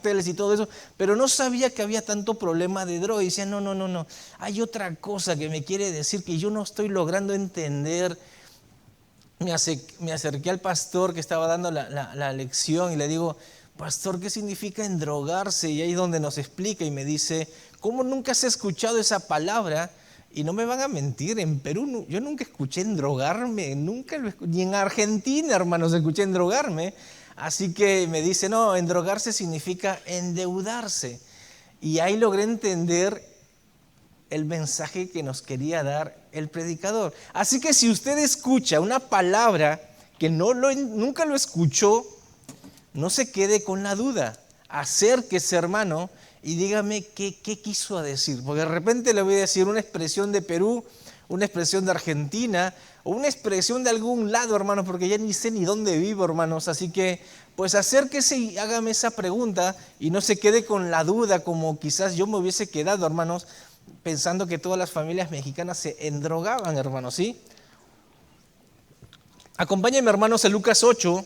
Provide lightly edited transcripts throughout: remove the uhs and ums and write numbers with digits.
carteles y todo eso, pero no sabía que había tanto problema de droga. Y decía, no, hay otra cosa que me quiere decir que yo no estoy logrando entender. Me acerqué al pastor que estaba dando la lección y le digo, pastor, ¿qué significa endrogarse? Y ahí es donde nos explica y me dice, ¿cómo nunca has escuchado esa palabra? Y no me van a mentir, en Perú yo nunca escuché endrogarme, ni en Argentina, hermanos, escuché endrogarme. Así que me dice, no, endrogarse significa endeudarse. Y ahí logré entender el mensaje que nos quería dar el predicador. Así que si usted escucha una palabra que nunca lo escuchó, no se quede con la duda. Acérquese, hermano, y dígame qué quiso decir. Porque de repente le voy a decir una expresión de Perú, una expresión de Argentina, o una expresión de algún lado, hermanos, porque ya ni sé ni dónde vivo, hermanos. Así que, pues acérquese y hágame esa pregunta y no se quede con la duda como quizás yo me hubiese quedado, hermanos, pensando que todas las familias mexicanas se endrogaban, hermanos, ¿sí? Acompáñenme, hermanos, a Lucas 8.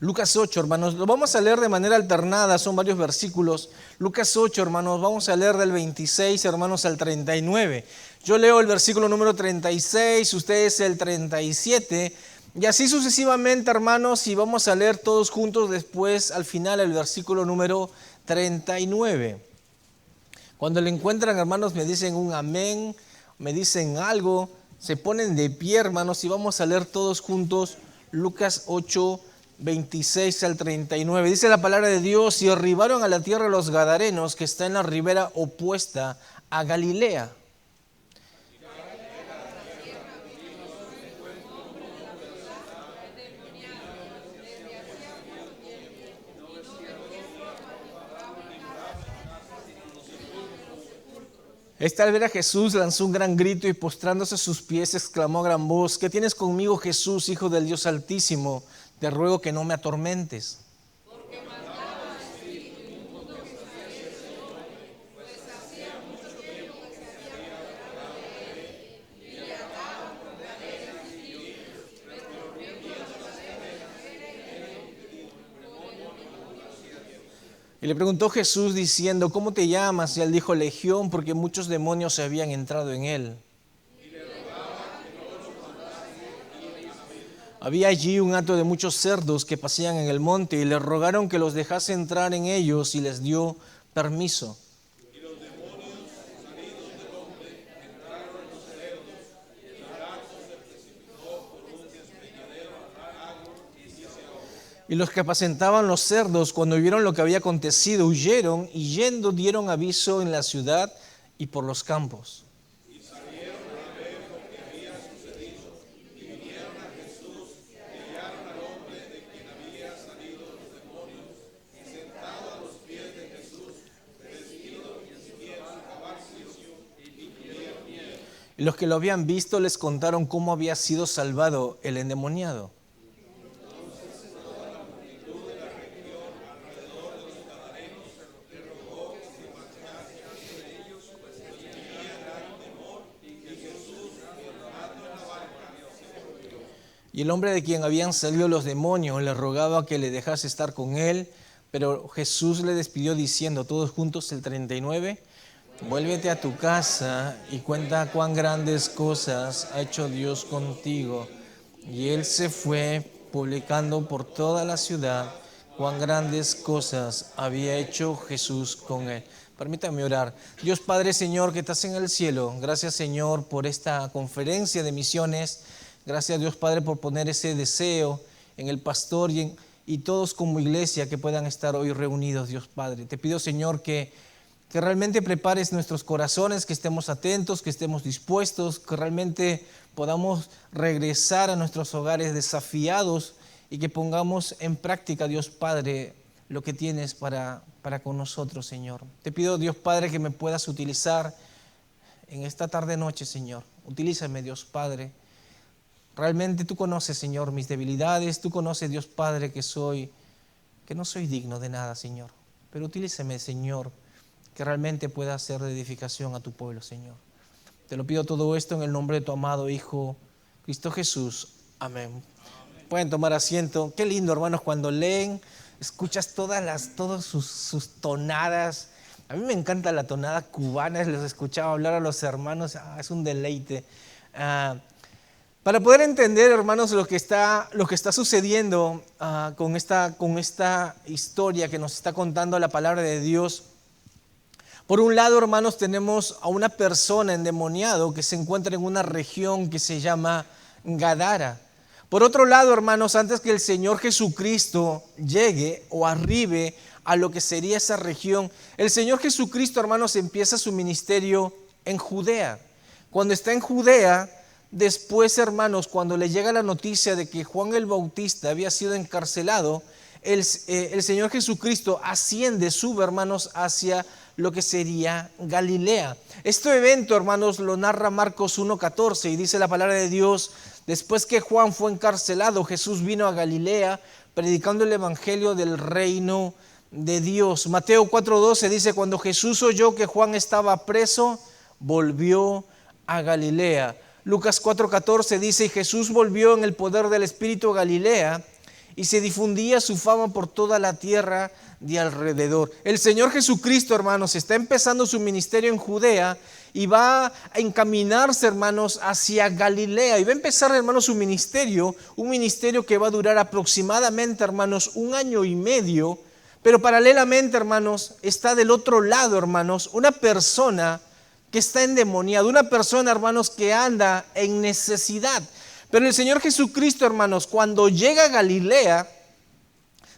Lucas 8, hermanos, lo vamos a leer de manera alternada, son varios versículos. Lucas 8, hermanos, vamos a leer del 26, hermanos, al 39. Yo leo el versículo número 36, ustedes el 37, y así sucesivamente, hermanos, y vamos a leer todos juntos después, al final, el versículo número 39. Cuando lo encuentran, hermanos, me dicen un amén, me dicen algo, se ponen de pie, hermanos, y vamos a leer todos juntos Lucas 8, 26 al 39. Dice la palabra de Dios, y arribaron a la tierra los Gadarenos, que está en la ribera opuesta a Galilea. Esta al ver a Jesús lanzó un gran grito y postrándose a sus pies exclamó a gran voz, ¿qué tienes conmigo, Jesús, Hijo del Dios Altísimo? Te ruego que no me atormentes. Porque mandaba al Espíritu inmundo que saliese del hombre, pues hacía mucho tiempo que se había apoderado de él, y le ataban con cadenas y grillos, pero rompiendo las cadenas era Y le preguntó Jesús diciendo, ¿cómo te llamas? Y él dijo, Legión, porque muchos demonios se habían entrado en él. Había allí un hato de muchos cerdos que pasían en el monte y le rogaron que los dejase entrar en ellos y les dio permiso. Y los que apacentaban los cerdos, cuando vieron lo que había acontecido, huyeron y yendo dieron aviso en la ciudad y por los campos. Y los que lo habían visto les contaron cómo había sido salvado el endemoniado. Y el hombre de quien habían salido los demonios le rogaba que le dejase estar con él, pero Jesús le despidió diciendo, todos juntos el 39, vuélvete a tu casa y cuenta cuán grandes cosas ha hecho Dios contigo. Y él se fue publicando por toda la ciudad cuán grandes cosas había hecho Jesús con él. Permítanme orar. Dios Padre, Señor, que estás en el cielo, gracias, Señor, por esta conferencia de misiones. Gracias, Dios Padre, por poner ese deseo en el pastor y todos como iglesia que puedan estar hoy reunidos, Dios Padre. Te pido, Señor, que realmente prepares nuestros corazones, que estemos atentos, que estemos dispuestos, que realmente podamos regresar a nuestros hogares desafiados y que pongamos en práctica, Dios Padre, lo que tienes para con nosotros, Señor. Te pido, Dios Padre, que me puedas utilizar en esta tarde-noche, Señor. Utilízame, Dios Padre. Realmente tú conoces, Señor, mis debilidades. Tú conoces, Dios Padre, que no soy digno de nada, Señor. Pero utilízame, Señor, que realmente pueda ser de edificación a tu pueblo, Señor. Te lo pido todo esto en el nombre de tu amado Hijo, Cristo Jesús. Amén. Pueden tomar asiento. Qué lindo, hermanos, cuando leen escuchas todas sus tonadas. A mí me encanta la tonada cubana, los escuchaba hablar a los hermanos, es un deleite. Para poder entender, hermanos, lo que está sucediendo con esta historia que nos está contando la palabra de Dios. Por un lado, hermanos, tenemos a una persona endemoniado que se encuentra en una región que se llama Gadara. Por otro lado, hermanos, antes que el Señor Jesucristo llegue o arribe a lo que sería esa región, el Señor Jesucristo, hermanos, empieza su ministerio en Judea. Cuando está en Judea, después, hermanos, cuando le llega la noticia de que Juan el Bautista había sido encarcelado, el Señor Jesucristo asciende, sube, hermanos, hacia lo que sería Galilea. Este evento, hermanos, lo narra Marcos 1:14 y dice la palabra de Dios: después que Juan fue encarcelado, Jesús vino a Galilea predicando el evangelio del reino de Dios. Mateo 4:12 dice: cuando Jesús oyó que Juan estaba preso, volvió a Galilea. Lucas 4:14 dice: y Jesús volvió en el poder del Espíritu a Galilea, y se difundía su fama por toda la tierra de alrededor. El Señor Jesucristo, hermanos, está empezando su ministerio en Judea y va a encaminarse, hermanos, hacia Galilea. Y va a empezar, hermanos, su ministerio, un ministerio que va a durar aproximadamente, hermanos, 1 año y medio. Pero paralelamente, hermanos, está del otro lado, hermanos, una persona que está endemoniada, una persona, hermanos, que anda en necesidad. Pero el Señor Jesucristo, hermanos, cuando llega a Galilea,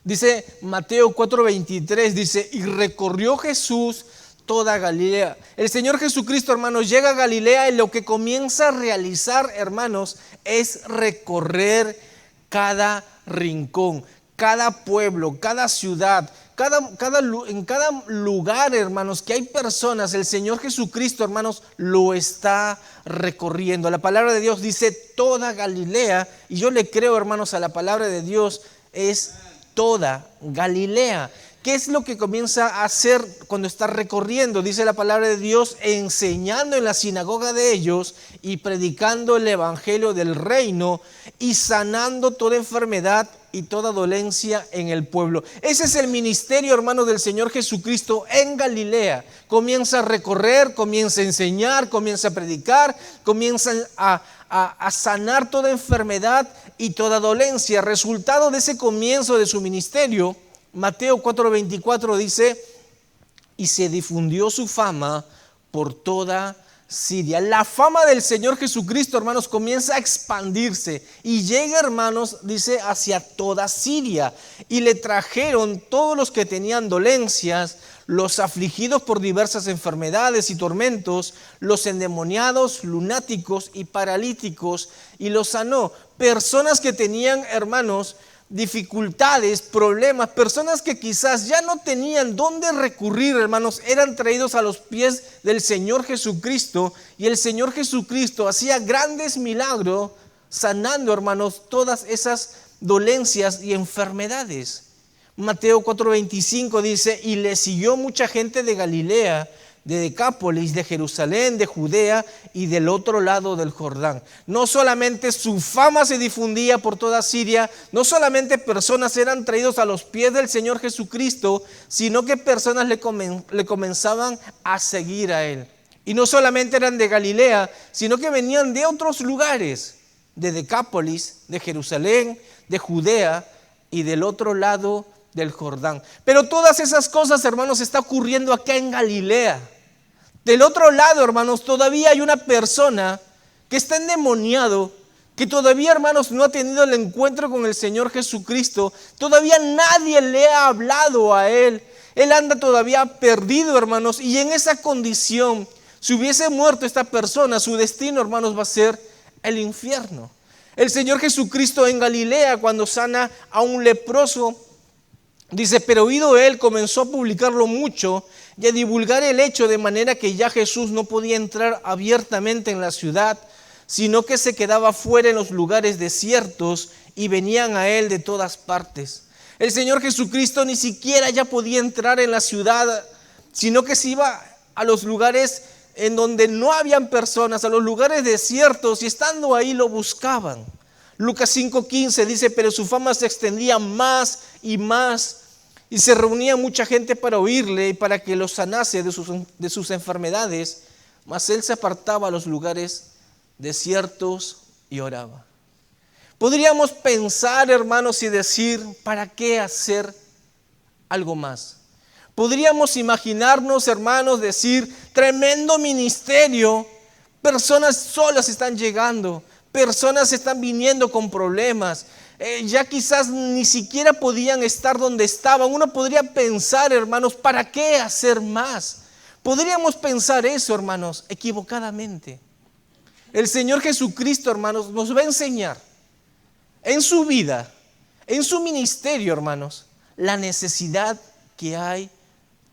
dice Mateo 4:23, dice: y recorrió Jesús toda Galilea. El Señor Jesucristo, hermanos, llega a Galilea y lo que comienza a realizar, hermanos, es recorrer cada rincón, cada pueblo, cada ciudad, en cada lugar, hermanos, que hay personas, el Señor Jesucristo, hermanos, lo está recorriendo. La palabra de Dios dice toda Galilea, y yo le creo, hermanos, a la palabra de Dios, es toda Galilea. ¿Qué es lo que comienza a hacer cuando está recorriendo? Dice la palabra de Dios: enseñando en la sinagoga de ellos y predicando el evangelio del reino y sanando toda enfermedad y toda dolencia en el pueblo. Ese es el ministerio, hermano, del Señor Jesucristo en Galilea. Comienza a recorrer, comienza a enseñar, comienza a predicar, comienza a sanar toda enfermedad y toda dolencia. Resultado de ese comienzo de su ministerio, Mateo 4:24 dice: y se difundió su fama por toda Siria. La fama del Señor Jesucristo, hermanos, comienza a expandirse y llega, hermanos, dice, hacia toda Siria. Y le trajeron todos los que tenían dolencias, los afligidos por diversas enfermedades y tormentos, los endemoniados, lunáticos y paralíticos, y los sanó. Personas que tenían, hermanos, dificultades, problemas, personas que quizás ya no tenían dónde recurrir, hermanos, eran traídos a los pies del Señor Jesucristo, y el Señor Jesucristo hacía grandes milagros sanando, hermanos, todas esas dolencias y enfermedades. Mateo 4:25 dice: y le siguió mucha gente de Galilea, de Decápolis, de Jerusalén, de Judea y del otro lado del Jordán. No solamente su fama se difundía por toda Siria, no solamente personas eran traídos a los pies del Señor Jesucristo, sino que personas le comenzaban a seguir a Él. Y no solamente eran de Galilea, sino que venían de otros lugares, de Decápolis, de Jerusalén, de Judea y del otro lado del Jordán. Pero todas esas cosas, hermanos, está ocurriendo acá en Galilea. Del otro lado, hermanos, todavía hay una persona que está endemoniado, que todavía, hermanos, no ha tenido el encuentro con el Señor Jesucristo. Todavía nadie le ha hablado a él. Él anda todavía perdido, hermanos, y en esa condición, si hubiese muerto esta persona, su destino, hermanos, va a ser el infierno. El Señor Jesucristo en Galilea, cuando sana a un leproso, dice: pero oído él, comenzó a publicarlo mucho y a divulgar el hecho, de manera que ya Jesús no podía entrar abiertamente en la ciudad, sino que se quedaba fuera en los lugares desiertos, y venían a él de todas partes. El Señor Jesucristo ni siquiera ya podía entrar en la ciudad, sino que se iba a los lugares en donde no habían personas, a los lugares desiertos, y estando ahí lo buscaban. Lucas 5:15 dice: pero su fama se extendía más y más y se reunía mucha gente para oírle y para que los sanase de sus enfermedades, mas él se apartaba a los lugares desiertos y oraba. Podríamos pensar, hermanos, y decir, ¿para qué hacer algo más? Podríamos imaginarnos, hermanos, decir, tremendo ministerio, personas solas están llegando, personas están viniendo con problemas, ya quizás ni siquiera podían estar donde estaban. Uno podría pensar, hermanos, ¿para qué hacer más? Podríamos pensar eso, hermanos, equivocadamente. El Señor Jesucristo, hermanos, nos va a enseñar en su vida, en su ministerio, hermanos, la necesidad que hay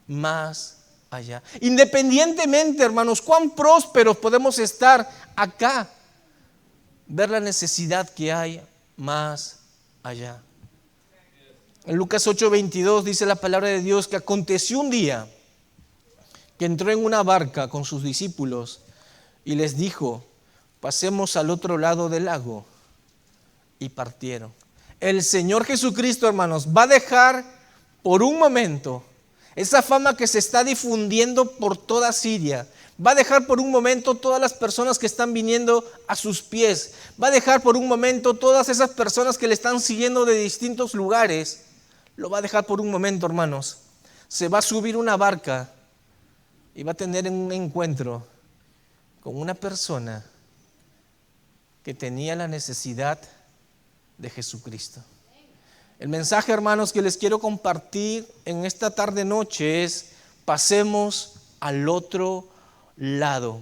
más allá. Independientemente, hermanos, cuán prósperos podemos estar acá, ver la necesidad que hay más allá. En Lucas 8:22 dice la palabra de Dios que aconteció un día que entró en una barca con sus discípulos y les dijo, pasemos al otro lado del lago, y partieron. El Señor Jesucristo, hermanos, va a dejar por un momento esa fama que se está difundiendo por toda Siria. Va a dejar por un momento todas las personas que están viniendo a sus pies. Va a dejar por un momento todas esas personas que le están siguiendo de distintos lugares. Lo va a dejar por un momento, hermanos. Se va a subir una barca y va a tener un encuentro con una persona que tenía la necesidad de Jesucristo. El mensaje, hermanos, que les quiero compartir en esta tarde-noche es: pasemos al otro lado.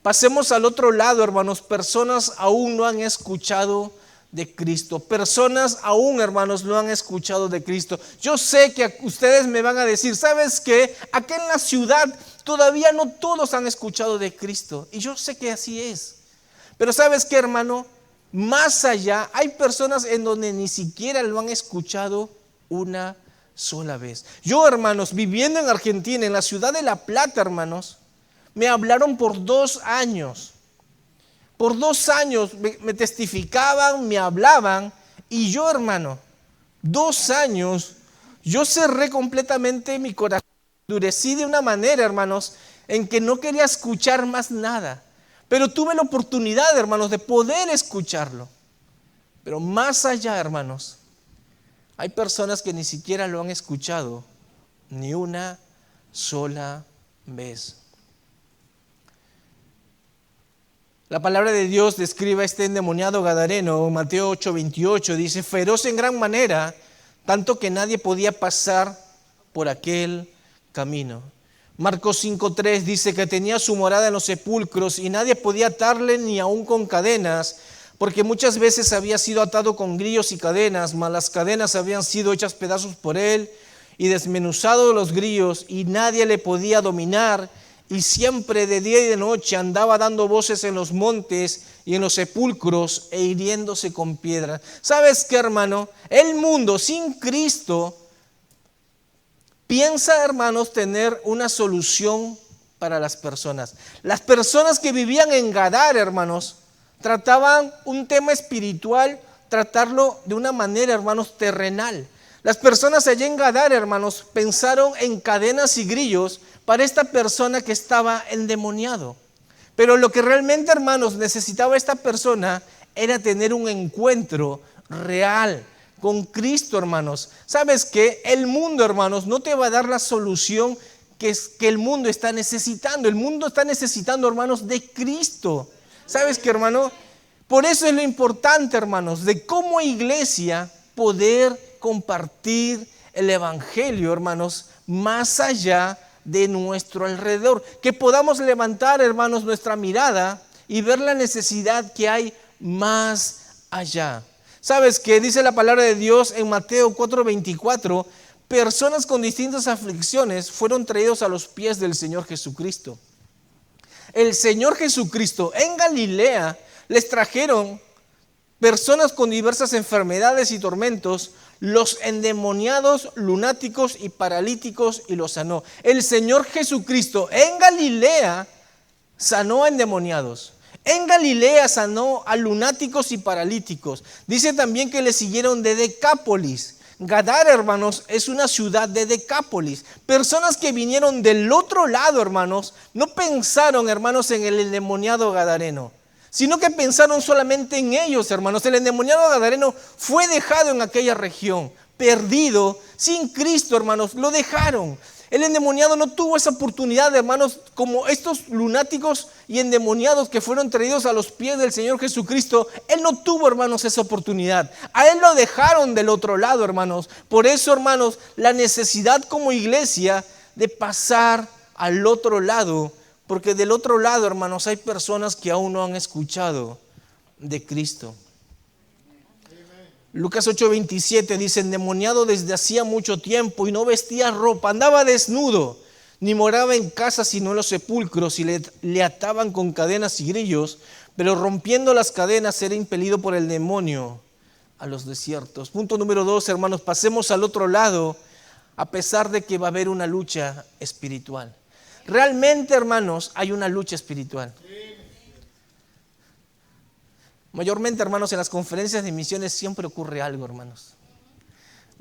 Pasemos al otro lado, hermanos. Personas aún no han escuchado de Cristo. Personas aún, hermanos, no han escuchado de Cristo. Yo sé que ustedes me van a decir, ¿sabes qué? Acá en la ciudad todavía no todos han escuchado de Cristo. Y yo sé que así es. Pero ¿sabes qué, hermano? Más allá, hay personas en donde ni siquiera lo han escuchado una sola vez. Yo, hermanos, viviendo en Argentina, en la ciudad de La Plata, hermanos, me hablaron por 2 años. Por 2 años me testificaban, me hablaban, y yo, hermano, 2 años, yo cerré completamente mi corazón, endurecí de una manera, hermanos, en que no quería escuchar más nada. Pero tuve la oportunidad, hermanos, de poder escucharlo. Pero más allá, hermanos, hay personas que ni siquiera lo han escuchado ni una sola vez. La palabra de Dios describe a este endemoniado gadareno. Mateo 8:28 dice, feroz en gran manera, tanto que nadie podía pasar por aquel camino. Marcos 5:3 dice que tenía su morada en los sepulcros y nadie podía atarle ni aun con cadenas, porque muchas veces había sido atado con grillos y cadenas, mas las cadenas habían sido hechas pedazos por él y desmenuzado de los grillos, y nadie le podía dominar, y siempre de día y de noche andaba dando voces en los montes y en los sepulcros e hiriéndose con piedras. ¿Sabes qué, hermano? El mundo sin Cristo piensa, hermanos, tener una solución para las personas. Las personas que vivían en Gadara, hermanos, trataban un tema espiritual, tratarlo de una manera, hermanos, terrenal. Las personas allá en Gadara, hermanos, pensaron en cadenas y grillos para esta persona que estaba endemoniado. Pero lo que realmente, hermanos, necesitaba esta persona era tener un encuentro real con Cristo, hermanos. ¿Sabes qué? El mundo, hermanos, no te va a dar la solución que el mundo está necesitando. El mundo está necesitando, hermanos, de Cristo. ¿Sabes qué, hermano? Por eso es lo importante, hermanos, de cómo iglesia poder compartir el evangelio, hermanos, más allá de nuestro alrededor. Que podamos levantar, hermanos, nuestra mirada y ver la necesidad que hay más allá. ¿Sabes qué? Dice la palabra de Dios en Mateo 4:24, personas con distintas aflicciones fueron traídos a los pies del Señor Jesucristo. El Señor Jesucristo en Galilea les trajeron personas con diversas enfermedades y tormentos, los endemoniados, lunáticos y paralíticos, y los sanó. El Señor Jesucristo en Galilea sanó a endemoniados. En Galilea sanó a lunáticos y paralíticos. Dice también que le siguieron de Decápolis. Gadara, hermanos, es una ciudad de Decápolis. Personas que vinieron del otro lado, hermanos, no pensaron, hermanos, en el endemoniado gadareno, sino que pensaron solamente en ellos, hermanos. El endemoniado gadareno fue dejado en aquella región, perdido, sin Cristo, hermanos, lo dejaron. El endemoniado no tuvo esa oportunidad, hermanos, como estos lunáticos y endemoniados que fueron traídos a los pies del Señor Jesucristo. Él no tuvo, hermanos, esa oportunidad. A él lo dejaron del otro lado, hermanos. Por eso, hermanos, la necesidad como iglesia de pasar al otro lado, porque del otro lado, hermanos, hay personas que aún no han escuchado de Cristo. Lucas 8:27 dice: endemoniado desde hacía mucho tiempo y no vestía ropa, andaba desnudo, ni moraba en casa sino en los sepulcros, y le ataban con cadenas y grillos, pero rompiendo las cadenas era impelido por el demonio a los desiertos. Punto número 2, hermanos, pasemos al otro lado, a pesar de que va a haber una lucha espiritual. Realmente, hermanos, hay una lucha espiritual. Mayormente, hermanos, en las conferencias de misiones siempre ocurre algo, hermanos.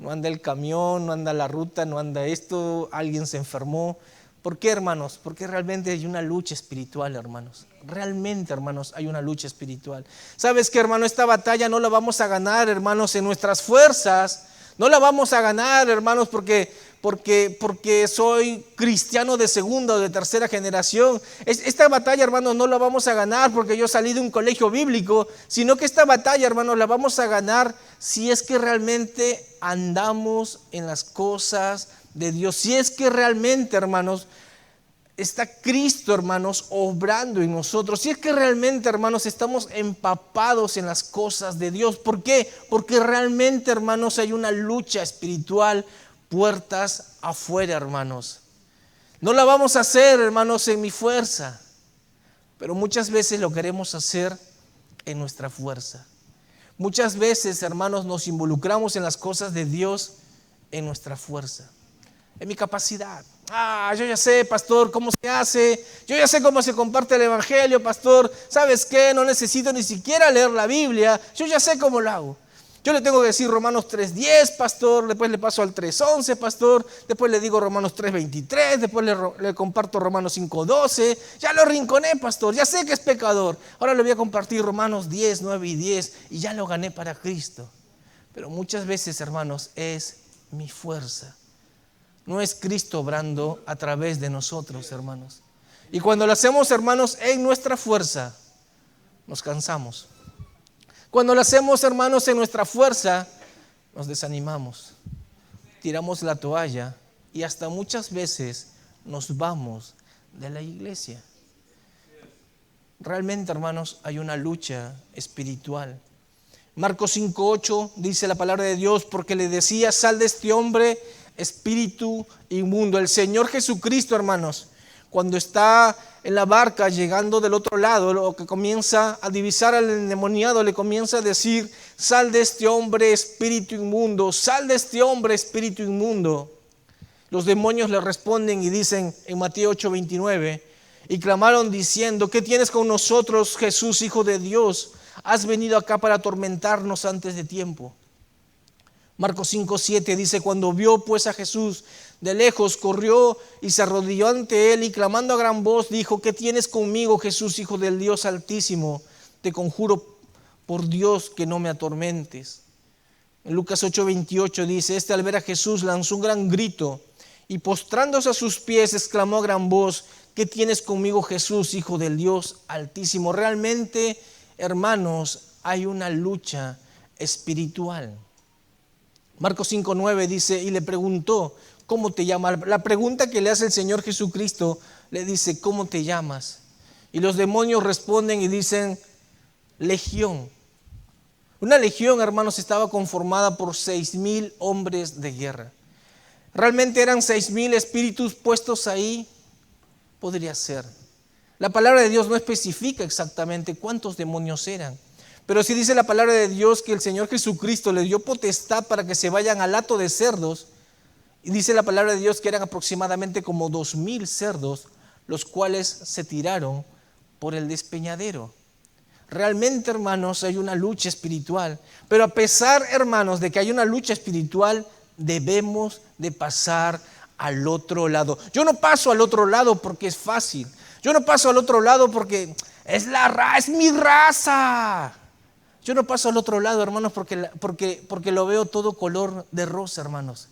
No anda el camión, no anda la ruta, no anda esto, alguien se enfermó. ¿Por qué, hermanos? Porque realmente hay una lucha espiritual, hermanos. Realmente, hermanos, hay una lucha espiritual. ¿Sabes qué, hermano? Esta batalla no la vamos a ganar, hermanos, en nuestras fuerzas. No la vamos a ganar, hermanos, porque soy cristiano de segunda o de tercera generación. Esta batalla, hermanos, no la vamos a ganar porque yo salí de un colegio bíblico, sino que esta batalla, hermanos, la vamos a ganar si es que realmente andamos en las cosas de Dios. Si es que realmente, hermanos, está Cristo, hermanos, obrando en nosotros. Si es que realmente, hermanos, estamos empapados en las cosas de Dios. ¿Por qué? Porque realmente, hermanos, hay una lucha espiritual puertas afuera, hermanos. No la vamos a hacer, hermanos, en mi fuerza, pero muchas veces lo queremos hacer en nuestra fuerza. Muchas veces, hermanos, nos involucramos en las cosas de Dios en nuestra fuerza, en mi capacidad. Yo ya sé, pastor, cómo se hace. Yo ya sé cómo se comparte el evangelio, pastor. ¿Sabes qué? No necesito ni siquiera leer la Biblia. Yo ya sé cómo lo hago. Yo le tengo que decir Romanos 3:10, pastor. Después le paso al 3:11, pastor. Después le digo Romanos 3:23. Después le comparto Romanos 5:12. Ya lo rinconé, pastor. Ya sé que es pecador. Ahora le voy a compartir Romanos 10, 9 y 10. Y ya lo gané para Cristo. Pero muchas veces, hermanos, es mi fuerza. No es Cristo obrando a través de nosotros, hermanos. Y cuando lo hacemos, hermanos, en nuestra fuerza, nos cansamos. Cuando lo hacemos, hermanos, en nuestra fuerza, nos desanimamos. Tiramos la toalla y hasta muchas veces nos vamos de la iglesia. Realmente, hermanos, hay una lucha espiritual. Marcos 5:8 dice la palabra de Dios: porque le decía, sal de este hombre, espíritu inmundo. El Señor Jesucristo, hermanos, cuando está en la barca llegando del otro lado, lo que comienza a divisar al endemoniado, le comienza a decir: sal de este hombre, espíritu inmundo, sal de este hombre, espíritu inmundo. Los demonios le responden y dicen en Mateo 8:29, y clamaron diciendo: ¿qué tienes con nosotros, Jesús, Hijo de Dios? ¿Has venido acá para atormentarnos antes de tiempo? Marcos 5:7 dice: cuando vio pues a Jesús de lejos, corrió y se arrodilló ante él y clamando a gran voz dijo: ¿qué tienes conmigo, Jesús, Hijo del Dios Altísimo? Te conjuro por Dios que no me atormentes. En Lucas 8:28 dice: al ver a Jesús lanzó un gran grito y postrándose a sus pies exclamó a gran voz: ¿qué tienes conmigo, Jesús, Hijo del Dios Altísimo? Realmente, hermanos, hay una lucha espiritual. Marcos 5:9 dice: y le preguntó: ¿cómo te llamas? La pregunta que le hace el Señor Jesucristo, le dice: ¿cómo te llamas? Y los demonios responden y dicen: legión. Una legión, hermanos, estaba conformada por 6,000 hombres de guerra. ¿Realmente eran 6,000 espíritus puestos ahí? Podría ser. La palabra de Dios no especifica exactamente cuántos demonios eran. Pero sí dice la palabra de Dios que el Señor Jesucristo le dio potestad para que se vayan al hato de cerdos. Y dice la palabra de Dios que eran aproximadamente como 2,000 cerdos, los cuales se tiraron por el despeñadero. realmente, hermanos, hay una lucha espiritual. Pero a pesar, hermanos, de que hay una lucha espiritual, debemos de pasar al otro lado. Yo no paso al otro lado porque es fácil. Yo no paso al otro lado porque es mi raza. Yo no paso al otro lado, hermanos, porque lo veo todo color de rosa, hermanos.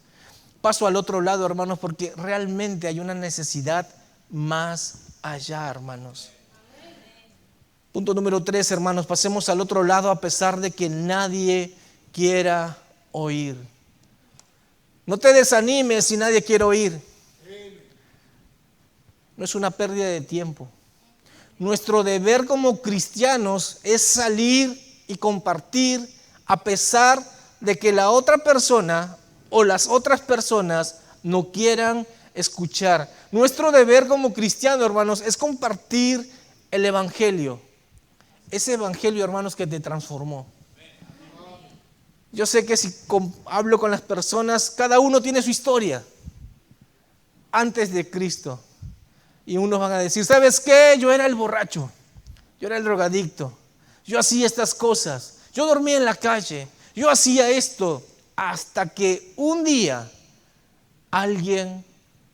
Paso al otro lado, hermanos, porque realmente hay una necesidad más allá, hermanos. Punto número 3, hermanos, pasemos al otro lado a pesar de que nadie quiera oír. No te desanimes si nadie quiere oír. No es una pérdida de tiempo. Nuestro deber como cristianos es salir y compartir a pesar de que la otra persona o las otras personas no quieran escuchar. Nuestro deber como cristianos, hermanos, es compartir el evangelio. Ese evangelio, hermanos, que te transformó. Yo sé que si hablo con las personas, cada uno tiene su historia antes de Cristo. Y unos van a decir, ¿sabes qué? Yo era el borracho, yo era el drogadicto, yo hacía estas cosas, yo dormía en la calle, yo hacía esto, hasta que un día alguien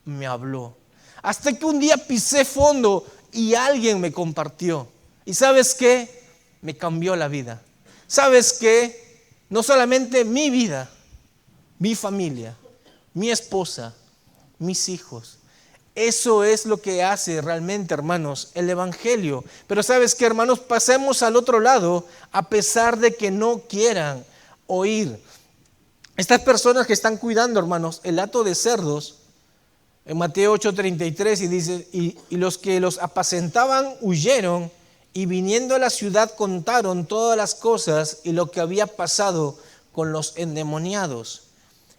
me habló. Hasta que un día pisé fondo y alguien me compartió. ¿Y sabes qué? Me cambió la vida. ¿Sabes qué? No solamente mi vida, mi familia, mi esposa, mis hijos. Eso es lo que hace realmente, hermanos, el evangelio. Pero ¿sabes qué, hermanos? Pasemos al otro lado a pesar de que no quieran oír. Estas personas que están cuidando, hermanos, el hato de cerdos, en Mateo 8:33, y dice, y los que los apacentaban huyeron, y viniendo a la ciudad contaron todas las cosas y lo que había pasado con los endemoniados.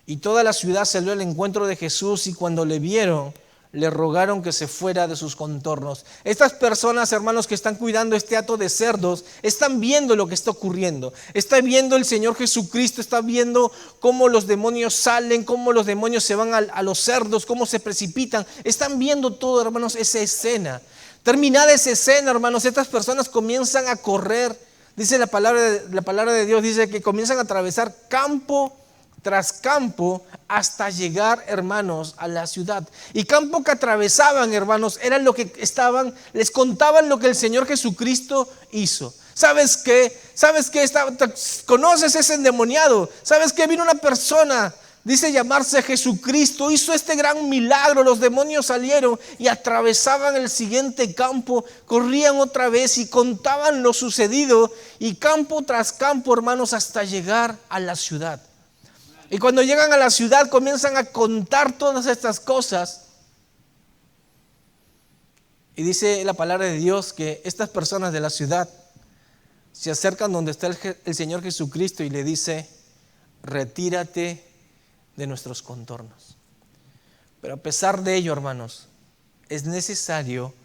Y toda la ciudad salió al encuentro de Jesús, y cuando le vieron, le rogaron que se fuera de sus contornos. Estas personas, hermanos, que están cuidando este hato de cerdos, están viendo lo que está ocurriendo. Está viendo el Señor Jesucristo, está viendo cómo los demonios salen, cómo los demonios se van a los cerdos, cómo se precipitan. Están viendo todo, hermanos, esa escena. Terminada esa escena, hermanos, estas personas comienzan a correr. Dice la palabra de Dios, dice que comienzan a atravesar campo tras campo hasta llegar, hermanos, a la ciudad. Y campo que atravesaban, hermanos, eran lo que estaban, les contaban lo que el Señor Jesucristo hizo. ¿Sabes qué? ¿Sabes qué? ¿Conoces ese endemoniado? ¿Sabes qué? Vino una persona, dice llamarse Jesucristo, hizo este gran milagro, los demonios salieron y atravesaban el siguiente campo, corrían otra vez y contaban lo sucedido, y campo tras campo, hermanos, hasta llegar a la ciudad. Y cuando llegan a la ciudad comienzan a contar todas estas cosas. Y dice la palabra de Dios que estas personas de la ciudad se acercan donde está el Señor Jesucristo y le dice, retírate de nuestros contornos. Pero a pesar de ello, hermanos, es necesario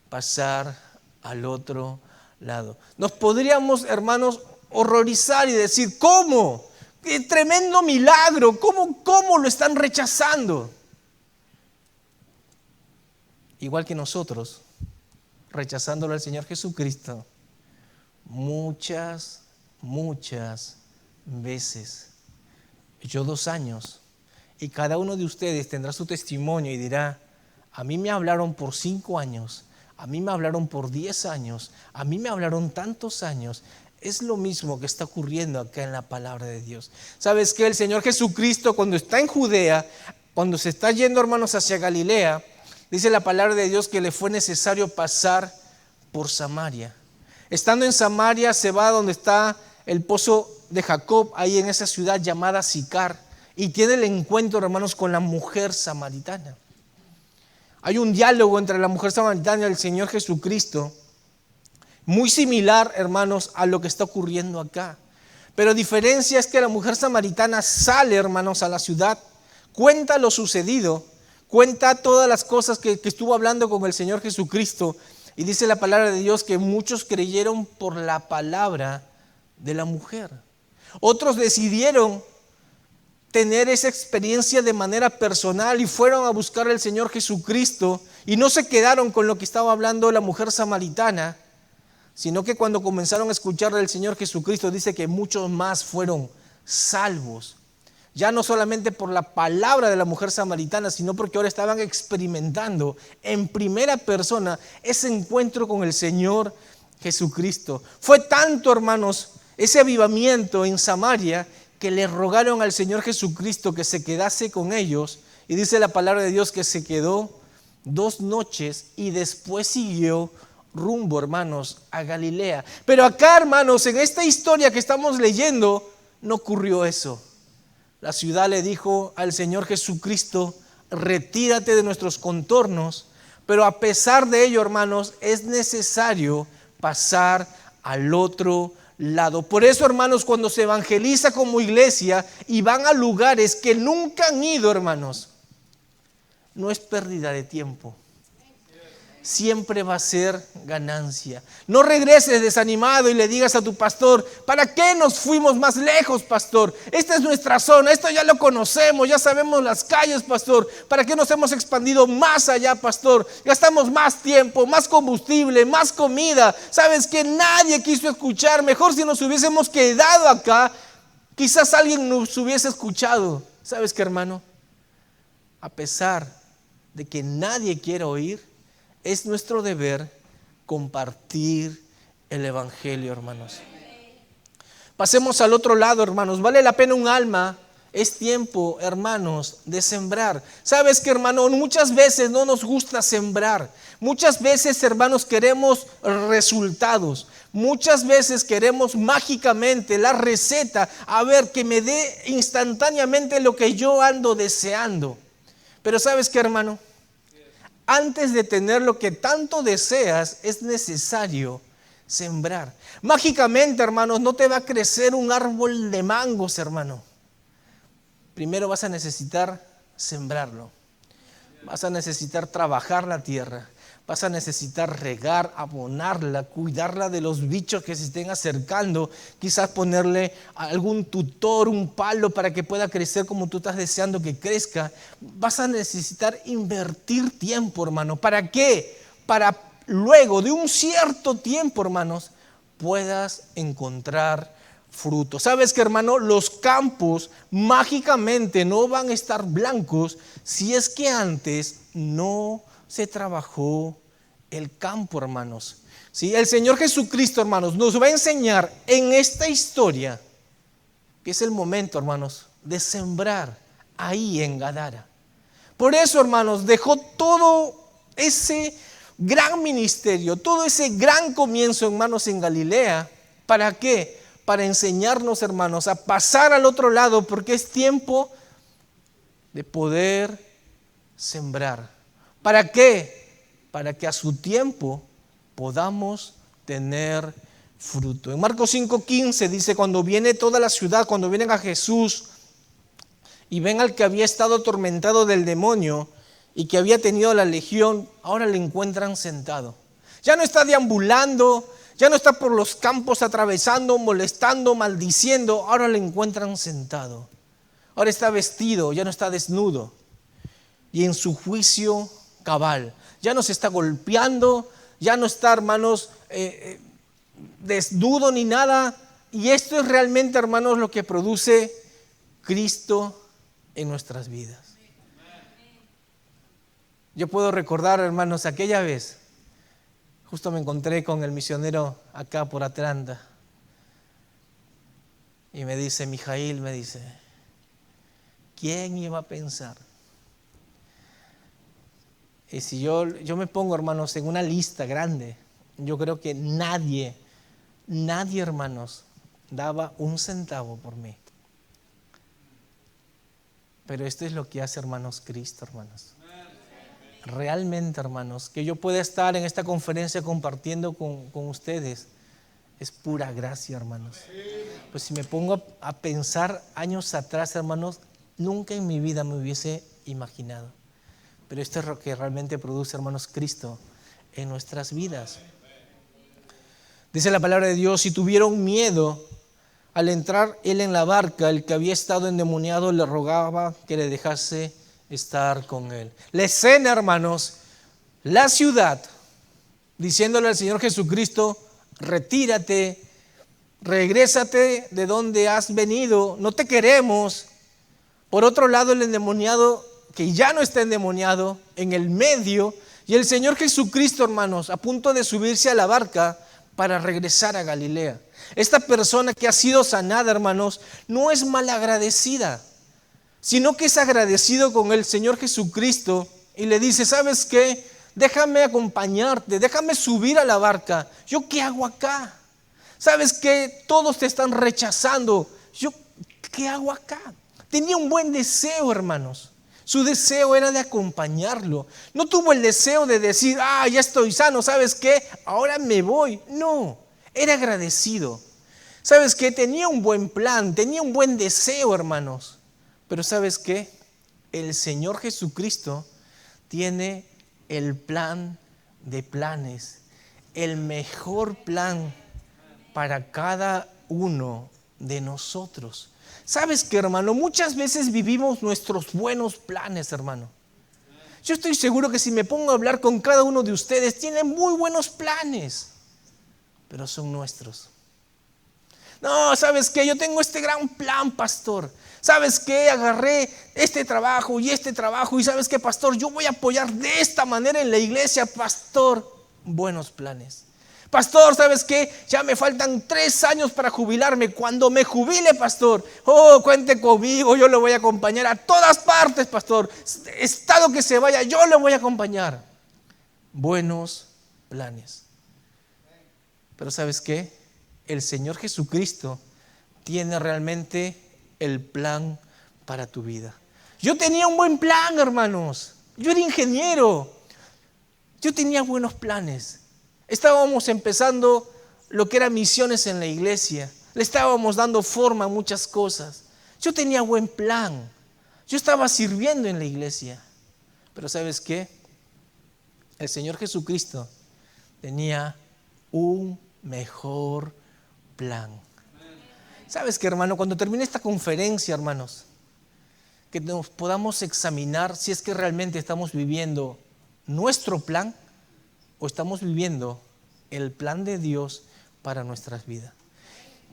pasar al otro lado. Nos podríamos, hermanos, horrorizar y decir, ¿cómo? ¡Qué tremendo milagro! ¿Cómo lo están rechazando? Igual que nosotros, rechazándolo al Señor Jesucristo, muchas veces. Yo 2 años, y cada uno de ustedes tendrá su testimonio y dirá, a mí me hablaron por 5 años, a mí me hablaron por 10 años, a mí me hablaron tantos años. Es lo mismo que está ocurriendo acá en la palabra de Dios. ¿Sabes qué? El Señor Jesucristo, cuando está en Judea, cuando se está yendo, hermanos, hacia Galilea, dice la palabra de Dios que le fue necesario pasar por Samaria. Estando en Samaria, se va donde está el pozo de Jacob, ahí en esa ciudad llamada Sicar, y tiene el encuentro, hermanos, con la mujer samaritana. Hay un diálogo entre la mujer samaritana y el Señor Jesucristo, muy similar, hermanos, a lo que está ocurriendo acá. Pero diferencia es que la mujer samaritana sale, hermanos, a la ciudad, cuenta lo sucedido, cuenta todas las cosas que estuvo hablando con el Señor Jesucristo, y dice la palabra de Dios que muchos creyeron por la palabra de la mujer. Otros decidieron tener esa experiencia de manera personal y fueron a buscar al Señor Jesucristo y no se quedaron con lo que estaba hablando la mujer samaritana, sino que cuando comenzaron a escuchar del Señor Jesucristo, dice que muchos más fueron salvos. Ya no solamente por la palabra de la mujer samaritana, sino porque ahora estaban experimentando en primera persona ese encuentro con el Señor Jesucristo. Fue tanto, hermanos, ese avivamiento en Samaria que le rogaron al Señor Jesucristo que se quedase con ellos. Y dice la palabra de Dios que se quedó 2 noches y después siguió rumbo, hermanos, a Galilea. Pero acá, hermanos, en esta historia que estamos leyendo, no ocurrió eso. La ciudad le dijo al Señor Jesucristo: retírate de nuestros contornos. Pero a pesar de ello, hermanos, es necesario pasar al otro lado. Por eso, hermanos, cuando se evangeliza como iglesia y van a lugares que nunca han ido, hermanos, no es pérdida de tiempo. Siempre va a ser ganancia. No regreses desanimado y le digas a tu pastor: ¿para qué nos fuimos más lejos, pastor? Esta es nuestra zona, esto ya lo conocemos, ya sabemos las calles, pastor. ¿Para qué nos hemos expandido más allá, pastor? Gastamos más tiempo, más combustible, más comida. ¿Sabes que nadie quiso escuchar? Mejor si nos hubiésemos quedado acá, quizás alguien nos hubiese escuchado. ¿Sabes qué, hermano? A pesar de que nadie quiera oír, es nuestro deber compartir el evangelio, hermanos. Pasemos al otro lado, hermanos. Vale la pena un alma. Es tiempo, hermanos, de sembrar. ¿Sabes qué, hermano? Muchas veces no nos gusta sembrar. Muchas veces, hermanos, queremos resultados. Muchas veces queremos mágicamente la receta, a ver, que me dé instantáneamente lo que yo ando deseando. Pero ¿sabes qué, hermano? Antes de tener lo que tanto deseas, es necesario sembrar. Mágicamente, hermanos, no te va a crecer un árbol de mangos, hermano. Primero vas a necesitar sembrarlo. Vas a necesitar trabajar la tierra. Vas a necesitar regar, abonarla, cuidarla de los bichos que se estén acercando. Quizás ponerle algún tutor, un palo para que pueda crecer como tú estás deseando que crezca. Vas a necesitar invertir tiempo, hermano. ¿Para qué? Para luego de un cierto tiempo, hermanos, puedas encontrar fruto. ¿Sabes qué, hermano? Los campos mágicamente no van a estar blancos si es que antes no se trabajó el campo, hermanos. ¿Sí? El Señor Jesucristo, hermanos, nos va a enseñar en esta historia que es el momento, hermanos, de sembrar ahí en Gadara. Por eso, hermanos, dejó todo ese gran ministerio, todo ese gran comienzo, hermanos, en Galilea. ¿Para qué? Para enseñarnos, hermanos, a pasar al otro lado, porque es tiempo de poder sembrar. ¿Para qué? Para que a su tiempo podamos tener fruto. En Marcos 5:15 dice: cuando viene toda la ciudad, cuando vienen a Jesús y ven al que había estado atormentado del demonio y que había tenido la legión, ahora le encuentran sentado. Ya no está deambulando, ya no está por los campos atravesando, molestando, maldiciendo, ahora le encuentran sentado. Ahora está vestido, ya no está desnudo. Y en su juicio cabal, ya no se está golpeando, ya no está, hermanos, desnudo ni nada. Y esto es realmente, hermanos, lo que produce Cristo en nuestras vidas. Yo puedo recordar, hermanos, aquella vez, justo me encontré con el misionero acá por Atlanta. Y me dice, Mijail, me dice, ¿quién iba a pensar? Y si yo me pongo, hermanos, en una lista grande, yo creo que nadie, hermanos, daba un centavo por mí. Pero esto es lo que hace, hermanos, Cristo, hermanos. Realmente, hermanos, que yo pueda estar en esta conferencia compartiendo con ustedes, es pura gracia, hermanos. Pues si me pongo a pensar años atrás, hermanos, nunca en mi vida me hubiese imaginado. Pero esto es lo que realmente produce, hermanos, Cristo en nuestras vidas. Dice la palabra de Dios: si tuvieron miedo al entrar él en la barca, el que había estado endemoniado le rogaba que le dejase estar con él. La escena, hermanos, la ciudad, diciéndole al Señor Jesucristo: retírate, regrésate de donde has venido, no te queremos. Por otro lado, el endemoniado, que ya no está endemoniado, en el medio, y el Señor Jesucristo, hermanos, a punto de subirse a la barca para regresar a Galilea. Esta persona que ha sido sanada, hermanos, no es malagradecida, sino que es agradecido con el Señor Jesucristo y le dice: ¿sabes qué? Déjame acompañarte, déjame subir a la barca. ¿Yo qué hago acá? ¿Sabes qué? Todos te están rechazando. ¿Yo qué hago acá? Tenía un buen deseo, hermanos. Su deseo era de acompañarlo. No tuvo el deseo de decir: ya estoy sano, ¿sabes qué? Ahora me voy. No, era agradecido. ¿Sabes qué? Tenía un buen plan, tenía un buen deseo, hermanos. Pero ¿sabes qué? El Señor Jesucristo tiene el plan de planes, el mejor plan para cada uno de nosotros. ¿Sabes qué, hermano? Muchas veces vivimos nuestros buenos planes, hermano. Yo estoy seguro que si me pongo a hablar con cada uno de ustedes, tienen muy buenos planes, pero son nuestros. No, ¿sabes qué? Yo tengo este gran plan, pastor. ¿Sabes qué? Agarré este trabajo y ¿sabes qué, pastor? Yo voy a apoyar de esta manera en la iglesia, pastor. Buenos planes. Pastor, ¿sabes qué? Ya me faltan 3 años para jubilarme. Cuando me jubile, pastor, cuente conmigo, yo lo voy a acompañar a todas partes, pastor. Estado que se vaya, yo lo voy a acompañar. Buenos planes. Pero ¿sabes qué? El Señor Jesucristo tiene realmente el plan para tu vida. Yo tenía un buen plan, hermanos. Yo era ingeniero. Yo tenía buenos planes. Estábamos empezando lo que era misiones en la iglesia. Le estábamos dando forma a muchas cosas. Yo tenía buen plan. Yo estaba sirviendo en la iglesia. Pero ¿sabes qué? El Señor Jesucristo tenía un mejor plan. ¿Sabes qué, hermano? Cuando termine esta conferencia, hermanos, que nos podamos examinar si es que realmente estamos viviendo nuestro plan o estamos viviendo el plan de Dios para nuestras vidas.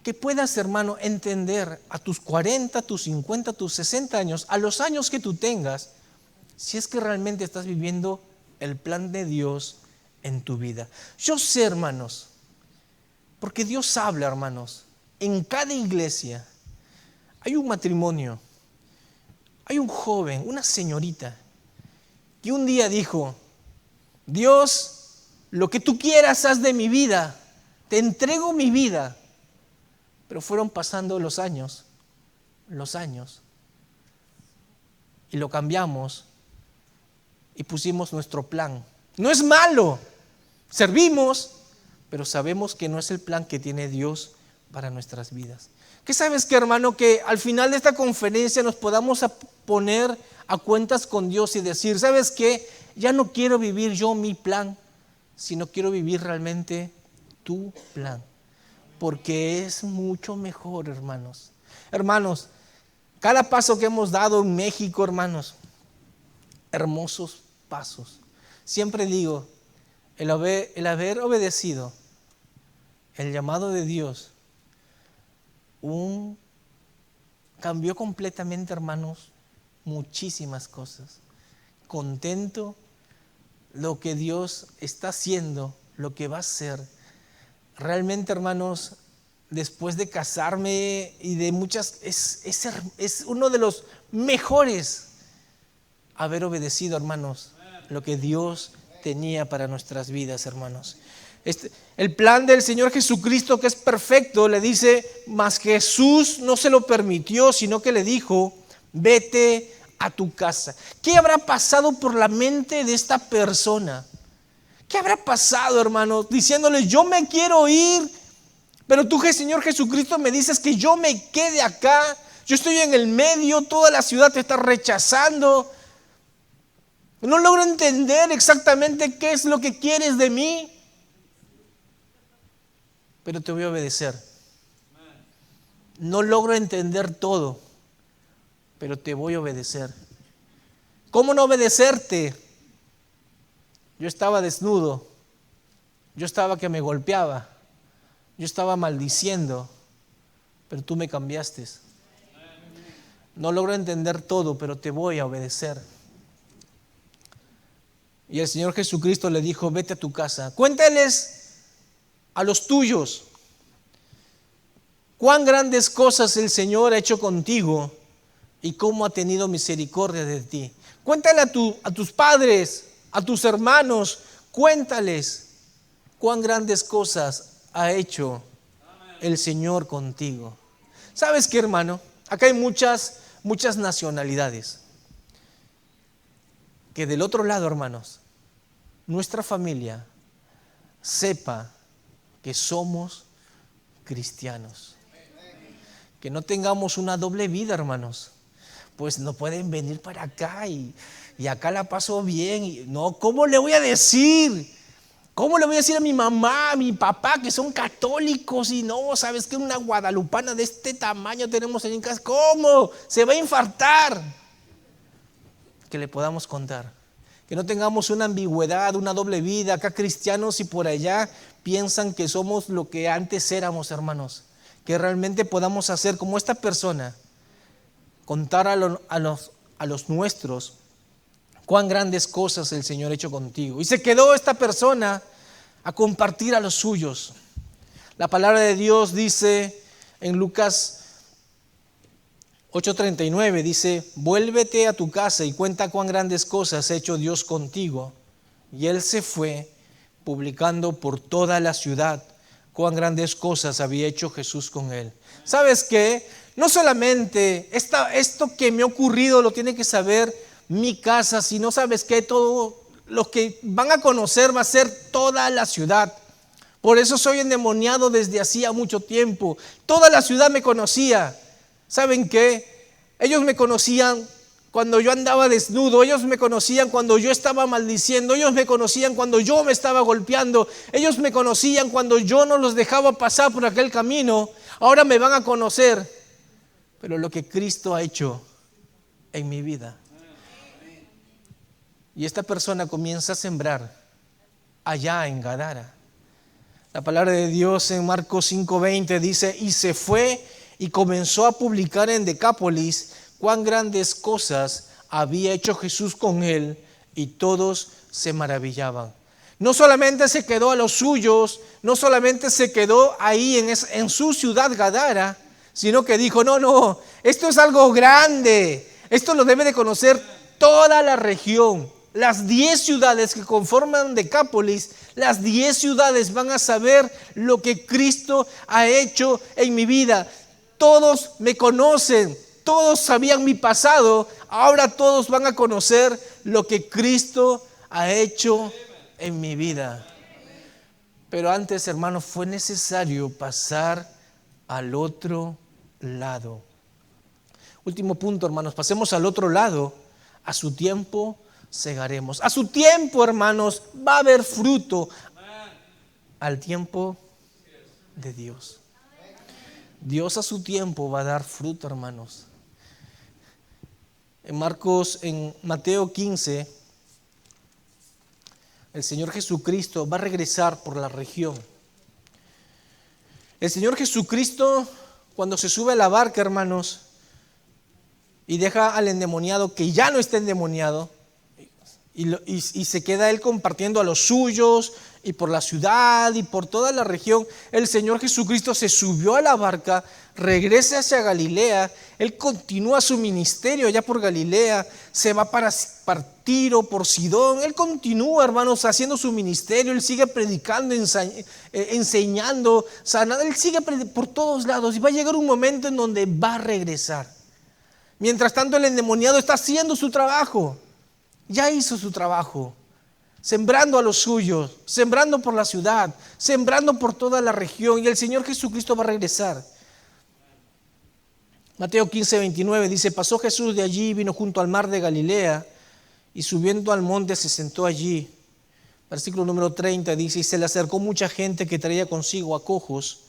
Que puedas, hermano, entender a tus 40, tus 50, tus 60 años, a los años que tú tengas, si es que realmente estás viviendo el plan de Dios en tu vida. Yo sé, hermanos, porque Dios habla, hermanos, en cada iglesia. Hay un matrimonio, hay un joven, una señorita, que un día dijo: Dios, lo que tú quieras haz de mi vida, te entrego mi vida. Pero fueron pasando los años, y lo cambiamos y pusimos nuestro plan. No es malo, servimos, pero sabemos que no es el plan que tiene Dios para nuestras vidas. ¿Qué sabes qué, hermano? Que al final de esta conferencia nos podamos poner a cuentas con Dios y decir: ¿sabes qué? Ya no quiero vivir yo mi plan, sino quiero vivir realmente tu plan. Porque es mucho mejor, hermanos. Hermanos, cada paso que hemos dado en México, hermanos, hermosos pasos. Siempre digo, el haber obedecido el llamado de Dios, cambió completamente, hermanos, muchísimas cosas. Contento lo que Dios está haciendo, lo que va a hacer. Realmente, hermanos, después de casarme y de muchas, es uno de los mejores haber obedecido, hermanos, lo que Dios tenía para nuestras vidas, hermanos. El plan del Señor Jesucristo, que es perfecto, le dice: mas Jesús no se lo permitió, sino que le dijo: vete a tu casa. ¿Qué habrá pasado por la mente de esta persona? ¿Qué habrá pasado, hermano? Diciéndole: yo me quiero ir, pero tú, Señor Jesucristo, me dices que yo me quede acá. Yo estoy en el medio, toda la ciudad te está rechazando. No logro entender exactamente qué es lo que quieres de mí, pero te voy a obedecer. No logro entender todo, pero te voy a obedecer. ¿Cómo no obedecerte? Yo estaba desnudo, yo estaba que me golpeaba, yo estaba maldiciendo, pero tú me cambiaste. No logro entender todo, pero te voy a obedecer. Y el Señor Jesucristo le dijo, vete a tu casa, cuéntales a los tuyos cuán grandes cosas el Señor ha hecho contigo y cómo ha tenido misericordia de ti. Cuéntale a tus padres, a tus hermanos, cuéntales cuán grandes cosas ha hecho el Señor contigo. ¿Sabes qué, hermano? Acá hay muchas nacionalidades. Que del otro lado, hermanos, nuestra familia sepa que somos cristianos. Que no tengamos una doble vida, hermanos. Pues no pueden venir para acá y acá la paso bien. No, ¿cómo le voy a decir? ¿Cómo le voy a decir a mi mamá, a mi papá que son católicos y no, sabes que una guadalupana de este tamaño tenemos ahí en casa? ¿Cómo? Se va a infartar. Que le podamos contar. Que no tengamos una ambigüedad, una doble vida. Acá cristianos y por allá piensan que somos lo que antes éramos, hermanos. Que realmente podamos hacer como esta persona. Contar a los nuestros cuán grandes cosas el Señor ha hecho contigo. Y se quedó esta persona a compartir a los suyos. La palabra de Dios dice en Lucas 8:39, dice, vuélvete a tu casa y cuenta cuán grandes cosas ha hecho Dios contigo. Y él se fue publicando por toda la ciudad cuán grandes cosas había hecho Jesús con él. ¿Sabes qué? No solamente esto que me ha ocurrido lo tiene que saber mi casa, sino sabes que todo lo que van a conocer va a ser toda la ciudad. Por eso soy endemoniado desde hacía mucho tiempo. Toda la ciudad me conocía. ¿Saben qué? Ellos me conocían cuando yo andaba desnudo, ellos me conocían cuando yo estaba maldiciendo, ellos me conocían cuando yo me estaba golpeando, ellos me conocían cuando yo no los dejaba pasar por aquel camino. Ahora me van a conocer, pero lo que Cristo ha hecho en mi vida. Y esta persona comienza a sembrar allá en Gadara. La palabra de Dios en Marcos 5:20 dice, y se fue y comenzó a publicar en Decápolis cuán grandes cosas había hecho Jesús con él, y todos se maravillaban. No solamente se quedó a los suyos, no solamente se quedó ahí en su ciudad Gadara, sino que dijo, no, esto es algo grande, esto lo debe de conocer toda la región. Las 10 ciudades que conforman Decápolis, las 10 ciudades van a saber lo que Cristo ha hecho en mi vida. Todos me conocen, todos sabían mi pasado, ahora todos van a conocer lo que Cristo ha hecho en mi vida. Pero antes, hermanos, fue necesario pasar al otro lado. Último punto, hermanos, pasemos al otro lado. A su tiempo segaremos. A su tiempo, hermanos, va a haber fruto. Al tiempo de Dios. Dios a su tiempo va a dar fruto, hermanos. En Mateo 15, el Señor Jesucristo va a regresar por la región. El Señor Jesucristo, cuando se sube a la barca, hermanos, y deja al endemoniado que ya no está endemoniado, y se queda él compartiendo a los suyos y por la ciudad y por toda la región. El Señor Jesucristo se subió a la barca, regresa hacia Galilea, él continúa su ministerio allá por Galilea, se va para Tiro, por Sidón, él continúa, hermanos, haciendo su ministerio, él sigue predicando, enseñando, sanando, él sigue por todos lados, y va a llegar un momento en donde va a regresar. Mientras tanto, el endemoniado está haciendo su trabajo. Ya hizo su trabajo, sembrando a los suyos, sembrando por la ciudad, sembrando por toda la región, y el Señor Jesucristo va a regresar. Mateo 15:29 dice, pasó Jesús de allí, vino junto al mar de Galilea, y subiendo al monte se sentó allí. Versículo número 30 dice, y se le acercó mucha gente que traía consigo a cojos,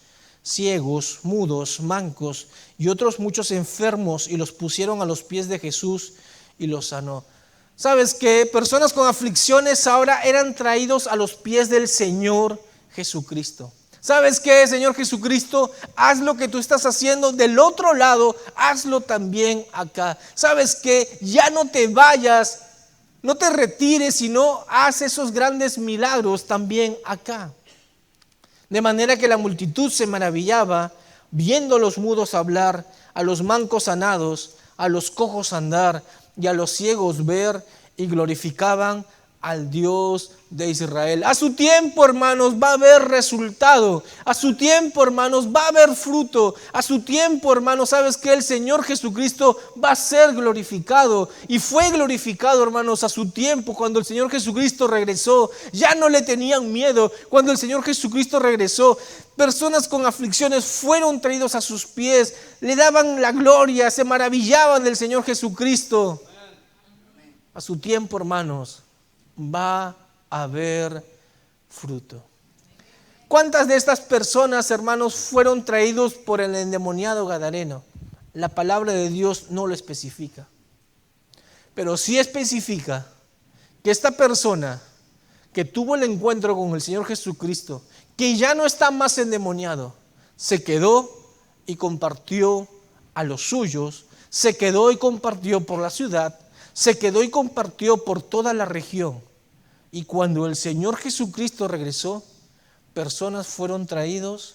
ciegos, mudos, mancos y otros muchos enfermos, y los pusieron a los pies de Jesús y los sanó. ¿Sabes qué? Personas con aflicciones ahora eran traídos a los pies del Señor Jesucristo. ¿Sabes qué, Señor Jesucristo? Haz lo que tú estás haciendo del otro lado, hazlo también acá. ¿Sabes qué? Ya no te vayas, no te retires, sino haz esos grandes milagros también acá. De manera que la multitud se maravillaba, viendo a los mudos hablar, a los mancos sanados, a los cojos andar y a los ciegos ver, y glorificaban al Dios de Israel. A su tiempo, hermanos, va a haber resultado. A su tiempo, hermanos, va a haber fruto. A su tiempo, hermanos, sabes que el Señor Jesucristo va a ser glorificado. Y fue glorificado, hermanos, a su tiempo. Cuando el Señor Jesucristo regresó, ya no le tenían miedo. Cuando el Señor Jesucristo regresó, personas con aflicciones fueron traídos a sus pies, le daban la gloria, se maravillaban del Señor Jesucristo. A su tiempo, hermanos, va a haber fruto. ¿Cuántas de estas personas, hermanos, fueron traídos por el endemoniado gadareno? La palabra de Dios no lo especifica, pero sí especifica que esta persona que tuvo el encuentro con el Señor Jesucristo, que ya no está más endemoniado, se quedó y compartió a los suyos, se quedó y compartió por la ciudad, se quedó y compartió por toda la región. Y cuando el Señor Jesucristo regresó, personas fueron traídos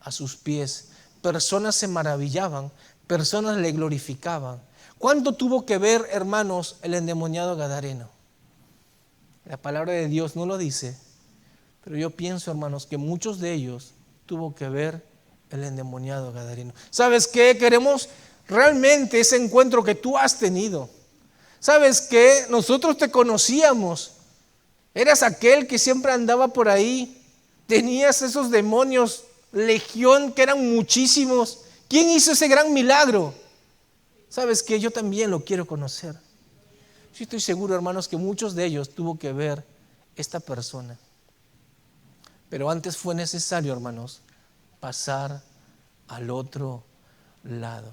a sus pies, personas se maravillaban, personas le glorificaban. ¿Cuánto tuvo que ver, hermanos, el endemoniado gadareno? La palabra de Dios no lo dice, pero yo pienso, hermanos, que muchos de ellos tuvo que ver el endemoniado gadareno. ¿Sabes qué? Queremos realmente ese encuentro que tú has tenido. ¿Sabes qué? Nosotros te conocíamos. Eras aquel que siempre andaba por ahí. Tenías esos demonios, legión, que eran muchísimos. ¿Quién hizo ese gran milagro? ¿Sabes qué? Yo también lo quiero conocer. Yo estoy seguro, hermanos, que muchos de ellos tuvo que ver esta persona. Pero antes fue necesario, hermanos, pasar al otro lado.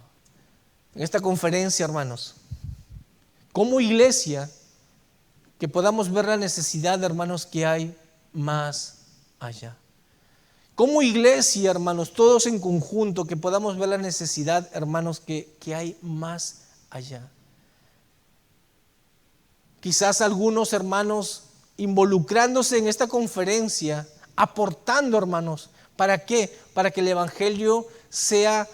En esta conferencia, hermanos, como iglesia, que podamos ver la necesidad, hermanos, que hay más allá. Como iglesia, hermanos, todos en conjunto, que podamos ver la necesidad, hermanos, que hay más allá. Quizás algunos hermanos involucrándose en esta conferencia, aportando, hermanos, ¿para qué? Para que el evangelio sea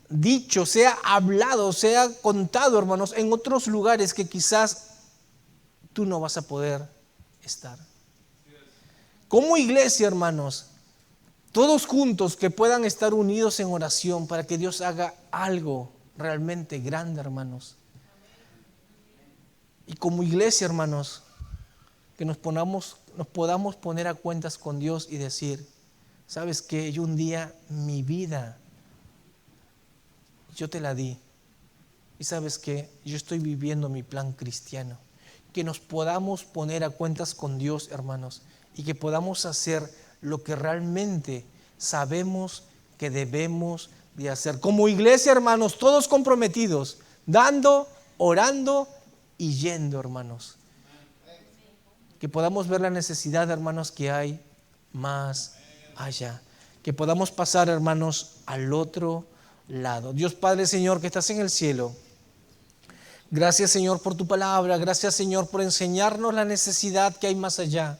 dicho, sea hablado, sea contado, hermanos, en otros lugares que quizás tú no vas a poder estar. Como iglesia, hermanos, todos juntos que puedan estar unidos en oración para que Dios haga algo realmente grande, hermanos. Y como iglesia, hermanos, que nos podamos poner a cuentas con Dios y decir, ¿sabes qué? Yo un día mi vida, yo te la di. Y ¿sabes qué? Yo estoy viviendo mi plan cristiano. Que nos podamos poner a cuentas con Dios, hermanos, y que podamos hacer lo que realmente sabemos que debemos de hacer. Como iglesia, hermanos, todos comprometidos, dando, orando y yendo, hermanos. Que podamos ver la necesidad, hermanos, que hay más allá. Que podamos pasar, hermanos, al otro lado. Dios Padre, Señor, que estás en el cielo. Gracias, Señor, por tu palabra. Gracias, Señor, por enseñarnos la necesidad que hay más allá.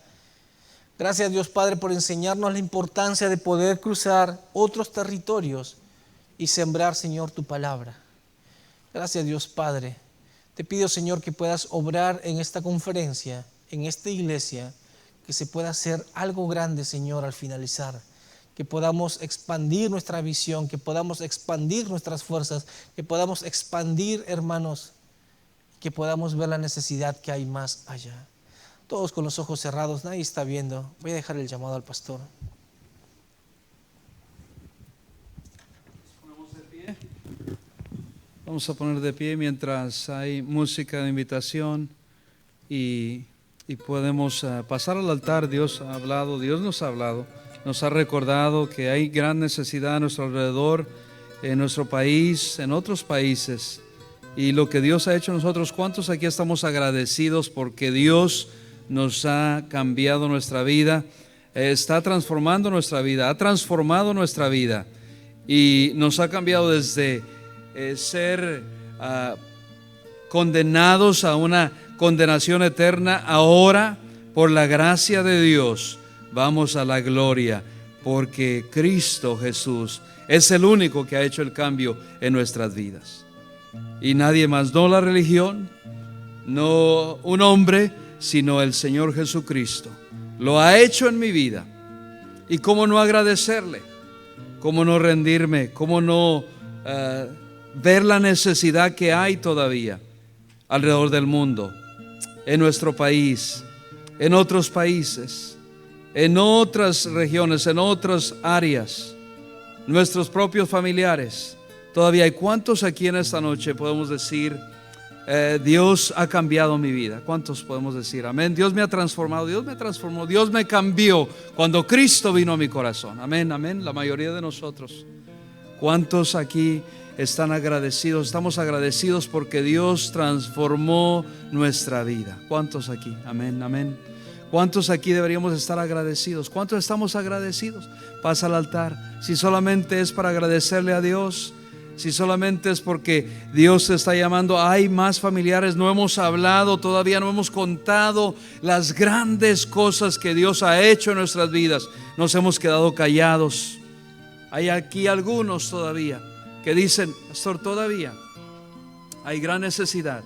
Gracias, Dios Padre, por enseñarnos la importancia de poder cruzar otros territorios y sembrar, Señor, tu palabra. Gracias, Dios Padre. Te pido, Señor, que puedas obrar en esta conferencia, en esta iglesia, que se pueda hacer algo grande, Señor, al finalizar. Que podamos expandir nuestra visión, que podamos expandir nuestras fuerzas, que podamos expandir, hermanos, que podamos ver la necesidad que hay más allá. Todos con los ojos cerrados, nadie está viendo. Voy a dejar el llamado al pastor. Vamos a poner de pie mientras hay música de invitación y podemos pasar al altar. Dios ha hablado, Dios nos ha hablado, nos ha recordado que hay gran necesidad a nuestro alrededor, en nuestro país, en otros países. Y lo que Dios ha hecho en nosotros, ¿cuántos aquí estamos agradecidos porque Dios nos ha cambiado nuestra vida? está transformando nuestra vida, ha transformado nuestra vida y nos ha cambiado desde ser condenados a una condenación eterna. Ahora, por la gracia de Dios, vamos a la gloria, porque Cristo Jesús es el único que ha hecho el cambio en nuestras vidas. Y nadie más, no la religión, no un hombre, sino el Señor Jesucristo. Lo ha hecho en mi vida. ¿Y cómo no agradecerle? ¿Cómo no rendirme? ¿Cómo no ver la necesidad que hay todavía alrededor del mundo, en nuestro país, en otros países, en otras regiones, en otras áreas, nuestros propios familiares? Todavía hay cuántos aquí en esta noche podemos decir, Dios ha cambiado mi vida. ¿Cuántos podemos decir amén? Dios me ha transformado, Dios me transformó, Dios me cambió cuando Cristo vino a mi corazón. Amén, amén. La mayoría de nosotros. ¿Cuántos aquí están agradecidos? Estamos agradecidos porque Dios transformó nuestra vida. ¿Cuántos aquí? Amén, amén. ¿Cuántos aquí deberíamos estar agradecidos? ¿Cuántos estamos agradecidos? Pasa al altar. Si solamente es para agradecerle a Dios, si solamente es porque Dios te está llamando, hay más familiares, no hemos hablado todavía, no hemos contado las grandes cosas que Dios ha hecho en nuestras vidas. Nos hemos quedado callados. Hay aquí algunos todavía que dicen, pastor, todavía hay gran necesidad,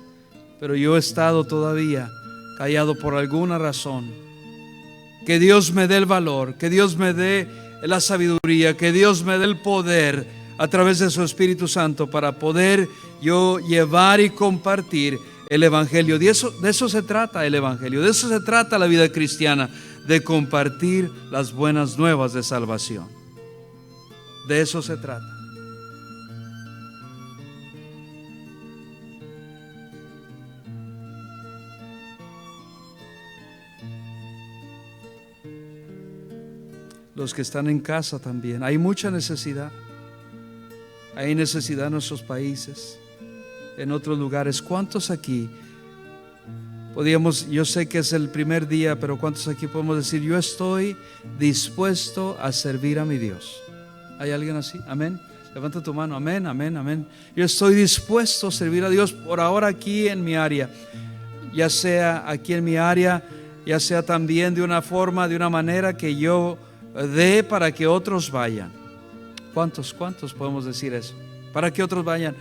pero yo he estado todavía callado por alguna razón. Que Dios me dé el valor, que Dios me dé la sabiduría, que Dios me dé el poder a través de su Espíritu Santo para poder yo llevar y compartir el Evangelio. De eso se trata el Evangelio, de eso se trata la vida cristiana, de compartir las buenas nuevas de salvación. De eso se trata. Los que están en casa también, hay mucha necesidad. Hay necesidad en nuestros países, en otros lugares. ¿Cuántos aquí podíamos, yo sé que es el primer día, pero cuántos aquí podemos decir, yo estoy dispuesto a servir a mi Dios? ¿Hay alguien así? Amén. Levanta tu mano. Amén, amén, amén. Yo estoy dispuesto a servir a Dios por ahora aquí en mi área, ya sea aquí en mi área, ya sea también de una forma, de una manera que yo dé para que otros vayan. ¿Cuántos podemos decir eso? Para que otros vayan.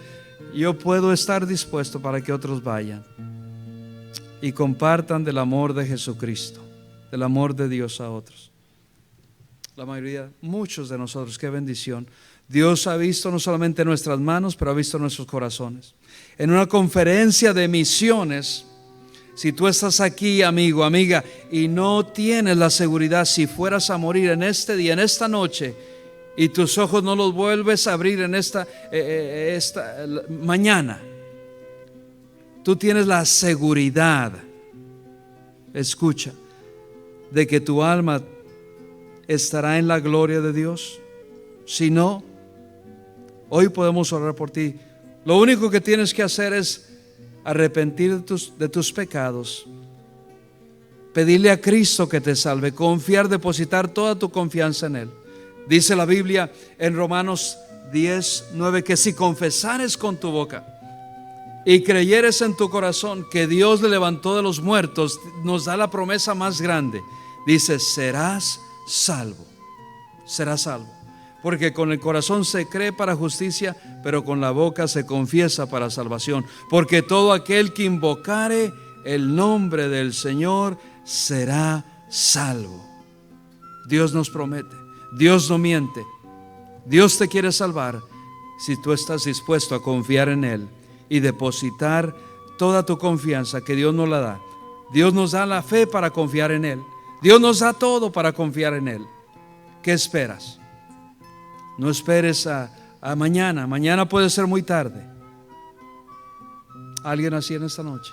Yo puedo estar dispuesto para que otros vayan y compartan del amor de Jesucristo, del amor de Dios a otros. La mayoría, muchos de nosotros, qué bendición. Dios ha visto no solamente nuestras manos, pero ha visto nuestros corazones. En una conferencia de misiones, si tú estás aquí, amigo, amiga, y no tienes la seguridad, si fueras a morir en este día, en esta noche, y tus ojos no los vuelves a abrir en esta mañana, tú tienes la seguridad, escucha, de que tu alma estará en la gloria de Dios. Si no, hoy podemos orar por ti. Lo único que tienes que hacer es arrepentir de tus pecados, pedirle a Cristo que te salve, confiar, depositar toda tu confianza en Él. Dice la Biblia en Romanos 10:9 que si confesares con tu boca y creyeres en tu corazón que Dios le levantó de los muertos, nos da la promesa más grande. Dice, serás salvo. Serás salvo. Porque con el corazón se cree para justicia, pero con la boca se confiesa para salvación. Porque todo aquel que invocare el nombre del Señor será salvo. Dios nos promete. Dios no miente. Dios te quiere salvar si tú estás dispuesto a confiar en Él y depositar toda tu confianza, que Dios nos la da. Dios nos da la fe para confiar en Él. Dios nos da todo para confiar en Él. ¿Qué esperas? No esperes a mañana. Mañana puede ser muy tarde. ¿Alguien así en esta noche?